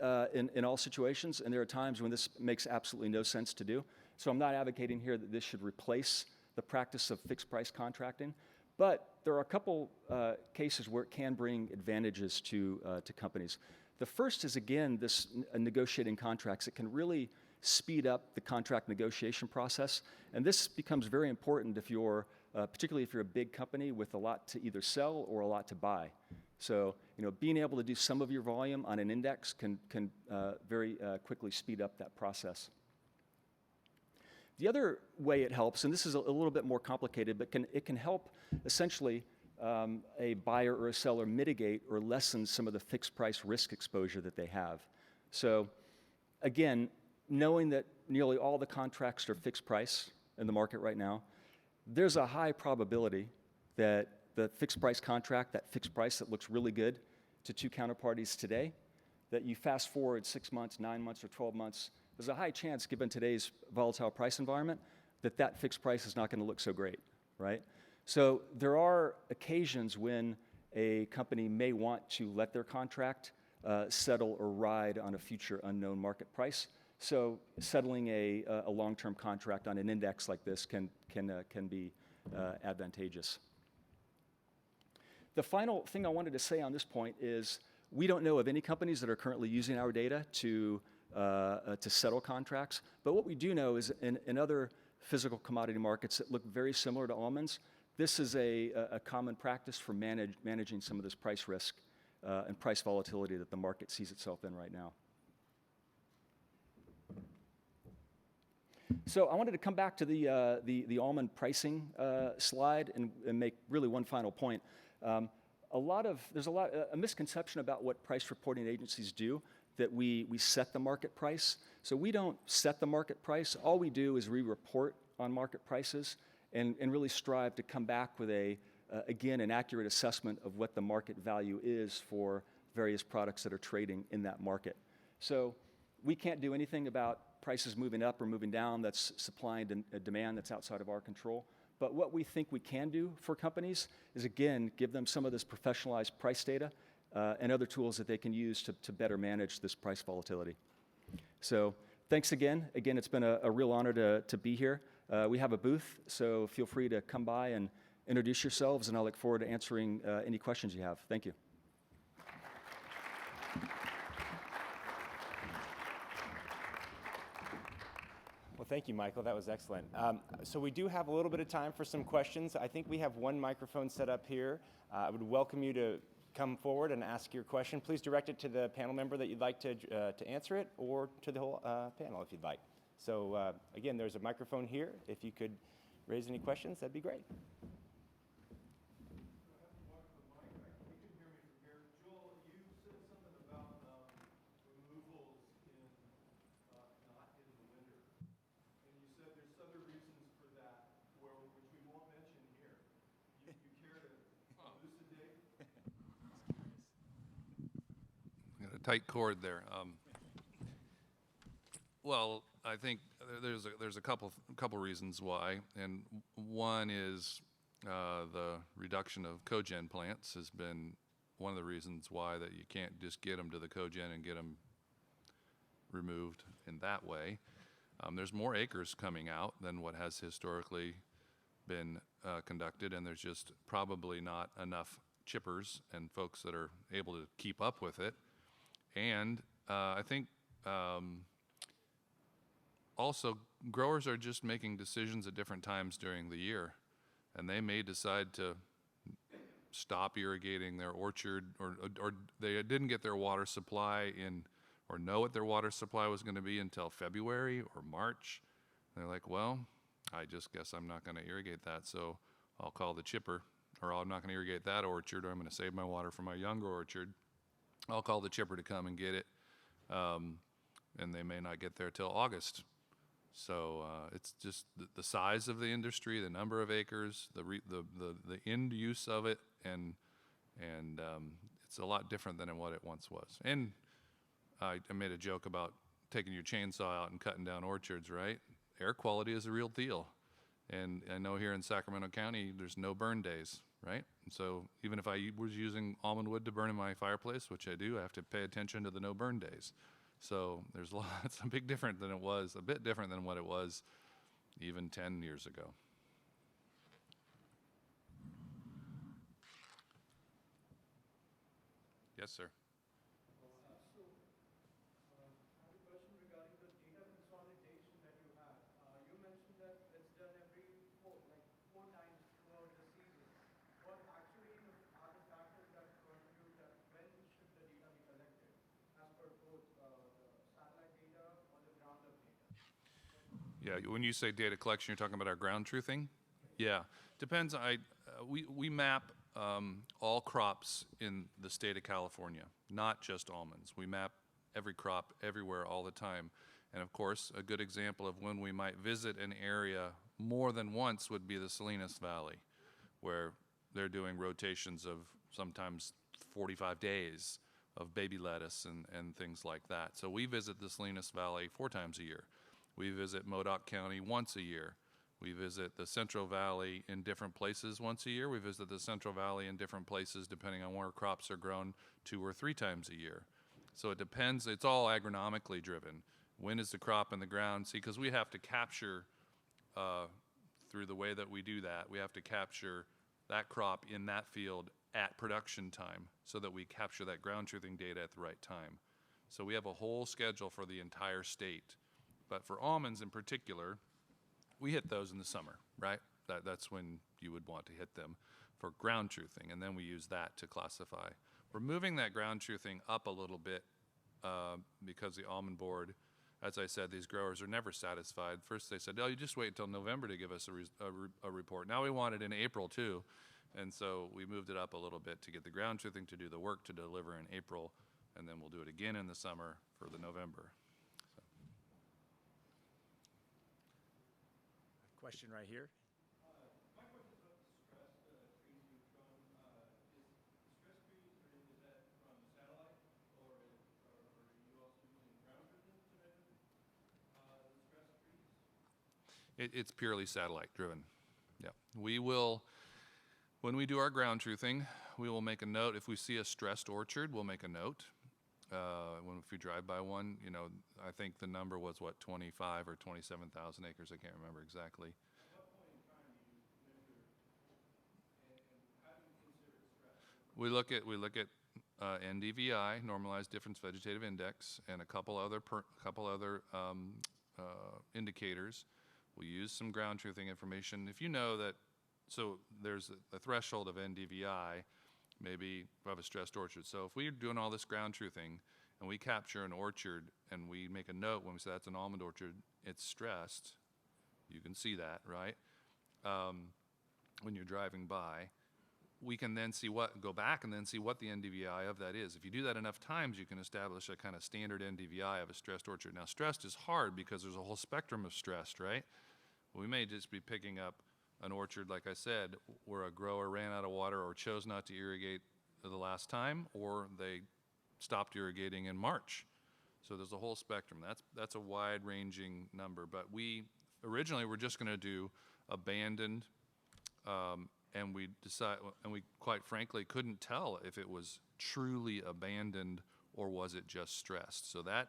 all situations, and there are times when this makes absolutely no sense to do. So I'm not advocating here that this should replace the practice of fixed price contracting, but there are a couple cases where it can bring advantages to companies. The first is, again, this negotiating contracts. It can really speed up the contract negotiation process, and this becomes very important if you're, particularly if you're a big company with a lot to either sell or a lot to buy. So, being able to do some of your volume on an index can very quickly speed up that process. The other way it helps, and this is a little bit more complicated, but it can help essentially a buyer or a seller mitigate or lessen some of the fixed price risk exposure that they have. So again, knowing that nearly all the contracts are fixed price in the market right now, there's a high probability that the fixed price contract, that fixed price that looks really good to 2 counterparties today, that you fast forward 6 months, 9 months, or 12 months, there's a high chance, given today's volatile price environment, that that fixed price is not going to look so great, right? So there are occasions when a company may want to let their contract settle or ride on a future unknown market price. So settling a long-term contract on an index like this can be advantageous. The final thing I wanted to say on this point is we don't know of any companies that are currently using our data to settle contracts, but what we do know is in other physical commodity markets that look very similar to almonds, this is a common practice for managing some of this price risk and price volatility that the market sees itself in right now. So I wanted to come back to the almond pricing slide and make really one final point. There's a misconception about what price reporting agencies do, that we set the market price. So we don't set the market price. All we do is we report on market prices and really strive to come back with again, an accurate assessment of what the market value is for various products that are trading in that market. So we can't do anything about prices moving up or moving down. That's supply and demand that's outside of our control. But what we think we can do for companies is, again, give them some of this professionalized price data and other tools that they can use to better manage this price volatility. So thanks again. Again, it's been a real honor to be here. We have a booth, so feel free to come by and introduce yourselves, and I look forward to answering any questions you have. Thank you. Well, thank you, Michael. That was excellent. So we do have a little bit of time for some questions. I think we have one microphone set up here. I would welcome you to come forward and ask your question. Please direct it to the panel member that you'd like to answer it, or to the whole panel if you'd like. So again, there's a microphone here. If you could raise any questions, that'd be great. tight cord there. Well, I think there's a couple reasons why, and one is the reduction of cogen plants has been one of the reasons why that you can't just get them to the cogen and get them removed in that way. There's more acres coming out than what has historically been conducted, and there's just probably not enough chippers and folks that are able to keep up with it. And I think also growers are just making decisions at different times during the year, and they may decide to stop irrigating their orchard, or they didn't get their water supply in, or know what their water supply was going to be until February or March. They're like, well, I just guess I'm not going to irrigate that, so I'll call the chipper, or I'm not going to irrigate that orchard, or I'm going to save my water for my younger orchard. I'll call the chipper to come and get it, and they may not get there till August. So it's just the size of the industry, the number of acres, the end use of it, and it's a lot different than what it once was. And I made a joke about taking your chainsaw out and cutting down orchards, right? Air quality is a real deal. And I know here in Sacramento County, there's no burn days, right? And so even if I was using almond wood to burn in my fireplace, which I do, I have to pay attention to the no burn days. So there's it's a bit different than what it was even 10 years ago. Yes, sir. Yeah, when you say data collection, you're talking about our ground truthing? Yeah, depends. We map all crops in the state of California, not just almonds. We map every crop everywhere all the time. And of course, a good example of when we might visit an area more than once would be the Salinas Valley, where they're doing rotations of sometimes 45 days of baby lettuce and things like that. So we visit the Salinas Valley 4 times a year. We visit Modoc County once a year. We visit the Central Valley in different places once a year. We visit the Central Valley in different places depending on where crops are grown 2 or 3 times a year. So it depends. It's all agronomically driven. When is the crop in the ground? See, because we have to capture, through the way that we do that, we have to capture that crop in that field at production time so that we capture that ground truthing data at the right time. So we have a whole schedule for the entire state. But for almonds in particular, we hit those in the summer, right? That's when you would want to hit them for ground truthing, and then we use that to classify. We're moving that ground truthing up a little bit because the Almond Board, as I said, these growers are never satisfied. First they said, oh, you just wait until November to give us a report. Now we want it in April too, and so we moved it up a little bit to get the ground truthing to do the work to deliver in April, and then we'll do it again in the summer for the November. Question right here. My question is about the stress trees you've shown. Is stress trees, is that from satellite, or are you also using ground truthing to measure the stress trees? It's purely satellite driven. Yeah. We will, when we do our ground truthing, we will make a note. If we see a stressed orchard, we'll make a note. If we drive by one, I think the number was, 25 or 27,000 acres. I can't remember exactly. At what point in time do you measure, and how do you consider it stress? We look at NDVI, Normalized Difference Vegetative Index, and a couple other indicators. We use some ground truthing information. If you know that, so there's a threshold of NDVI. Maybe we have a stressed orchard. So if we're doing all this ground truthing and we capture an orchard and we make a note when we say that's an almond orchard, it's stressed. You can see that, right? When you're driving by, we can then go back and then see what the NDVI of that is. If you do that enough times, you can establish a kind of standard NDVI of a stressed orchard. Now, stressed is hard because there's a whole spectrum of stressed, right? We may just be picking up an orchard, like I said, where a grower ran out of water or chose not to irrigate the last time, or they stopped irrigating in March. So there's a whole spectrum. That's a wide-ranging number. But we originally were just going to do abandoned, and we quite frankly couldn't tell if it was truly abandoned or was it just stressed. So that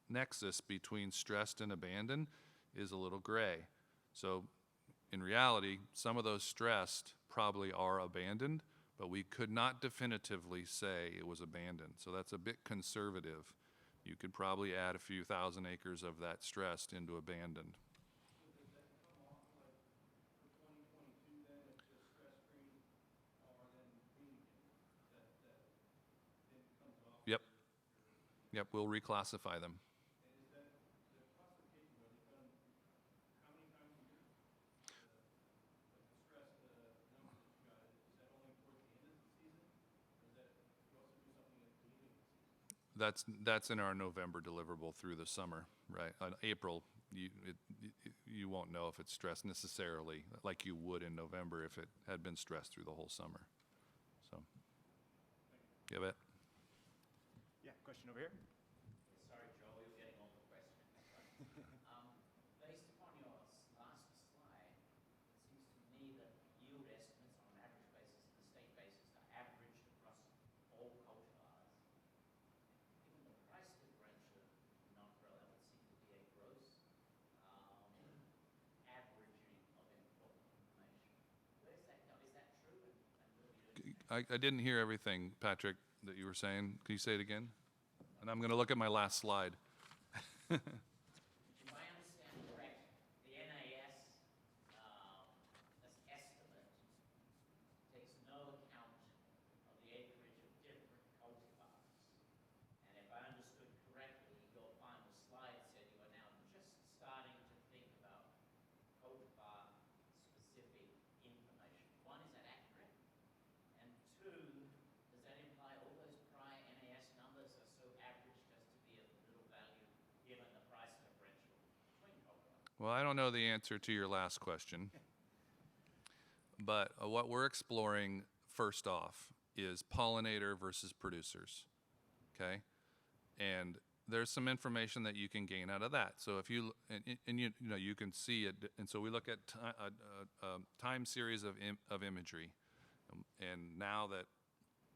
nexus between stressed and abandoned is a little gray. So in reality, some of those stressed probably are abandoned, but we could not definitively say it was abandoned. So that's a bit conservative. You could probably add a few thousand acres of that stressed into abandoned. So does that come off like for 2022 then, it's just stress screen or then green that then comes off? Yep. Yep, we'll reclassify them. And is that the classification, are they done how many times a year? Like the stress, the numbers that you got, is that only towards the end of the season? Or is that, you also do something at the beginning of the season? That's in our November deliverable through the summer, right? On April, you won't know if it's stressed necessarily like you would in November if it had been stressed through the whole summer. So, yeah, bet. Yeah, question over here. Sorry, Joel, you're getting all the questions. Based upon your last slide, it seems to me that yield estimates on an average basis and a state basis are averaged across all cultivars. Given the price differential, non-grow, that would seem to be a gross averaging of important information. Where's that go? Is that true? And will you do I didn't hear everything, Patrick, that you were saying. Can you say it again? And I'm going to look at my last slide. If I understand correct, the NAS estimate takes no account of the acreage of different cultivars. And if I understood correctly, your final slide said you are now just starting to think about cultivar-specific information. One, is that accurate? And two, does that imply all those prior NAS numbers are so average just to be of little value given the price differential between cultivars? Well, I don't know the answer to your last question. But what we're exploring first off is pollinator versus producers, okay? And there's some information that you can gain out of that. So if you, and you know, you can see it, and so we look at a time series of imagery. And now that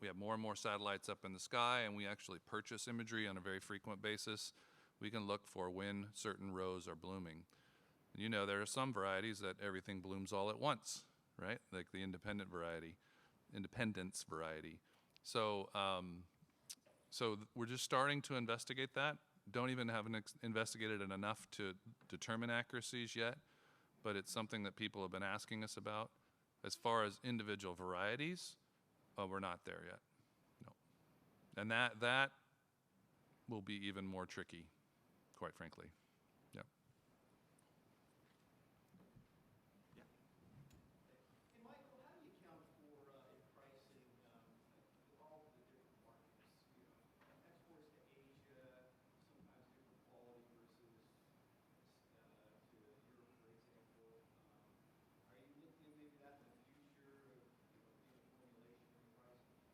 we have more and more satellites up in the sky and we actually purchase imagery on a very frequent basis, we can look for when certain rows are blooming. And you know, there are some varieties that everything blooms all at once, right? Like the independence variety. So, so we're just starting to investigate that. Don't even have investigated it enough to determine accuracies yet, but it's something that people have been asking us about. As far as individual varieties, we're not there yet. No. And that will be even more tricky, quite frankly. Yep. And Michael, how do you account for in pricing all of the different markets? You know, exports to Asia, sometimes different quality versus to Europe, for example. Are you looking at maybe that in the future of formulation of pricing?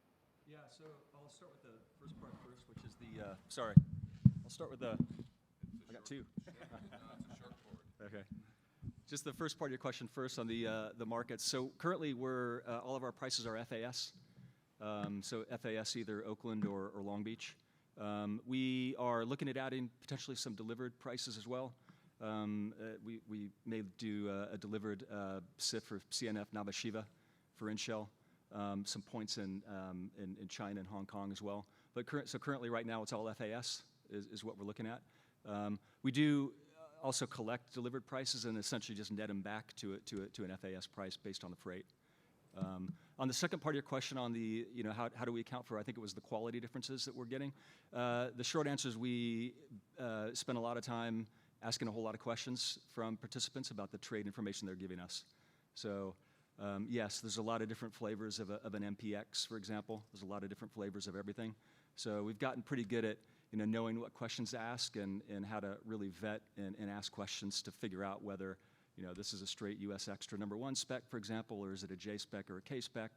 Yeah, so I'll start with the first part first, which is the, sorry, I'll start with the, I got two. No, it's a short cord. Okay. Just the first part of your question first on the markets. So currently we're, all of our prices are FAS. So FAS, either Oakland or Long Beach. We are looking at adding potentially some delivered prices as well. We may do a delivered SIF for CNF Nabashiva for in-shell. Some points in China and Hong Kong as well. But currently right now it's all FAS is what we're looking at. We do also collect delivered prices and essentially just net them back to an FAS price based on the freight. On the second part of your question on the, you know, how do we account for, I think it was the quality differences that we're getting. The short answer is we spend a lot of time asking a whole lot of questions from participants about the trade information they're giving us. So yes, there's a lot of different flavors of an MPX, for example. There's a lot of different flavors of everything. So we've gotten pretty good at, you know, knowing what questions to ask and how to really vet and ask questions to figure out whether, you know, this is a straight US Extra #1 spec, for example, or is it a J spec or a K spec?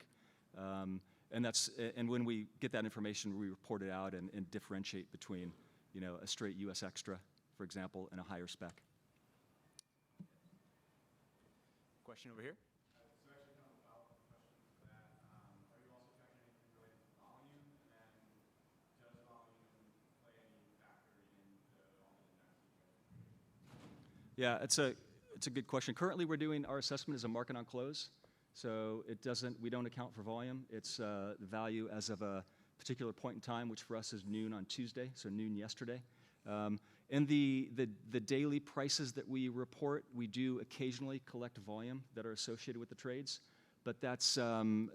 And when we get that information, we report it out and differentiate between, a straight US Extra, for example, and a higher spec. Question over here? So actually kind of a follow-up question to that. Are you also tracking anything related to volume? And does volume play any factor into all the analysis? Yeah, it's a good question. Currently, we're doing our assessment as a market on close, so we don't account for volume. It's the value as of a particular point in time, which for us is noon on Tuesday, so noon yesterday. And the daily prices that we report, we do occasionally collect volume that are associated with the trades, but that's sometimes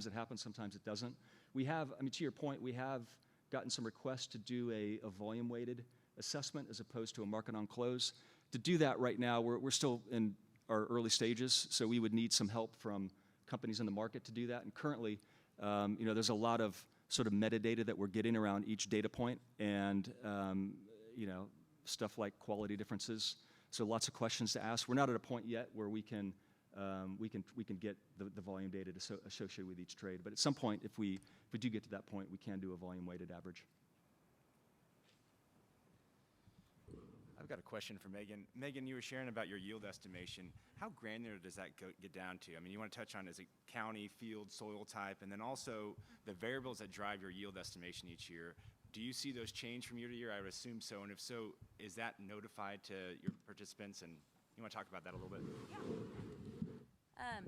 it happens, sometimes it doesn't. To your point, we have gotten some requests to do a volume-weighted assessment as opposed to a market on close. To do that right now, we're still in our early stages, so we would need some help from companies in the market to do that. And currently, there's a lot of sort of metadata that we're getting around each data point, and stuff like quality differences. So lots of questions to ask. We're not at a point yet where we can get the volume data associated with each trade. But at some point, if we do get to that point, we can do a volume-weighted average. I've got a question for Megan. Megan, you were sharing about your yield estimation. How granular does that get down to? I mean, you want to touch on, is it county, field, soil type, and then also the variables that drive your yield estimation each year. Do you see those change from year to year? I would assume so. And if so, is that notified to your participants? And you want to talk about that a little bit? Yeah.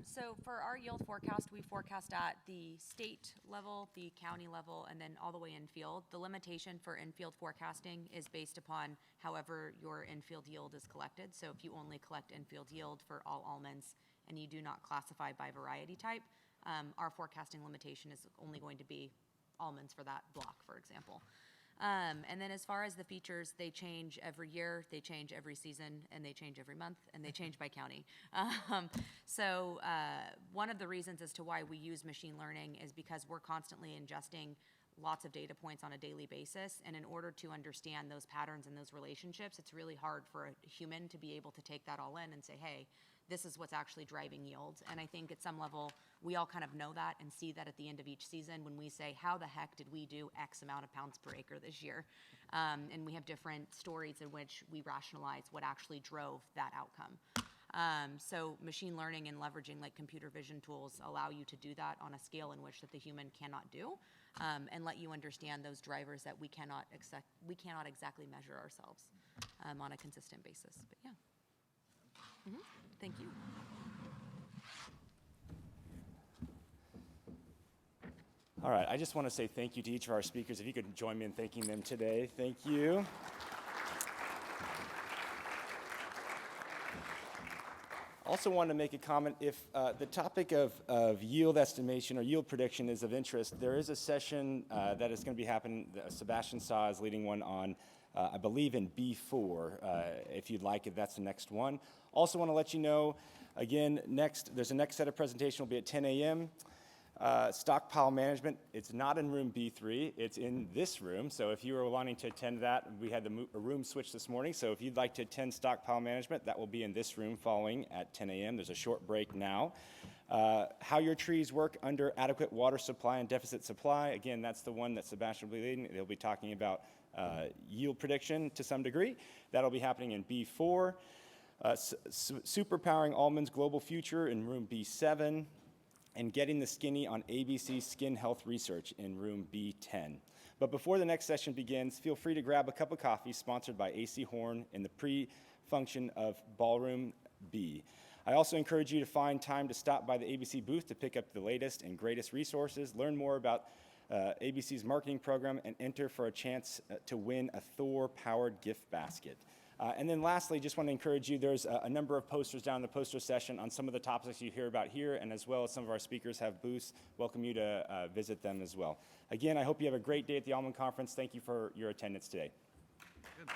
So for our yield forecast, we forecast at the state level, the county level, and then all the way infield. The limitation for infield forecasting is based upon however your infield yield is collected. So if you only collect infield yield for all almonds and you do not classify by variety type, our forecasting limitation is only going to be almonds for that block, for example. And then as far as the features, they change every year, they change every season, and they change every month, and they change by county. So one of the reasons as to why we use machine learning is because we're constantly ingesting lots of data points on a daily basis, and in order to understand those patterns and those relationships, it's really hard for a human to be able to take that all in and say, hey, this is what's actually driving yields. And I think at some level, we all kind of know that and see that at the end of each season when we say, how the heck did we do X amount of pounds per acre this year? And we have different stories in which we rationalize what actually drove that outcome. So machine learning and leveraging like computer vision tools allow you to do that on a scale in which that the human cannot do, and let you understand those drivers that we cannot exactly measure ourselves on a consistent basis. But yeah. Mm-hmm. Thank you. All right, I just want to say thank you to each of our speakers. If you could join me in thanking them today. Thank you. Also wanted to make a comment. If the topic of yield estimation or yield prediction is of interest, there is a session that is going to be happening. Sebastian Saw is leading one on, I believe, in B4. If you'd like it, that's the next one. Also want to let you know, again, there's a next set of presentation will be at 10 a.m. Stockpile management, it's not in room B3, it's in this room. So if you were wanting to attend that, we had a room switch this morning. So if you'd like to attend stockpile management, that will be in this room following at 10 a.m. There's a short break now. How your trees work under adequate water supply and deficit supply. Again, that's the one that Sebastian will be leading. They'll be talking about yield prediction to some degree. That'll be happening in B4. Superpowering Almond's global future in room B7. And getting the skinny on ABC skin health research in room B10. But before the next session begins, feel free to grab a cup of coffee sponsored by AC Horn in the pre-function of Ballroom B. I also encourage you to find time to stop by the ABC booth to pick up the latest and greatest resources, learn more about ABC's marketing program, and enter for a chance to win a Thor-powered gift basket. And then lastly, just want to encourage you, there's a number of posters down in the poster session on some of the topics you hear about here, and as well as some of our speakers have booths. Welcome you to visit them as well. Again, I hope you have a great day at the Almond Conference. Thank you for your attendance today. Good.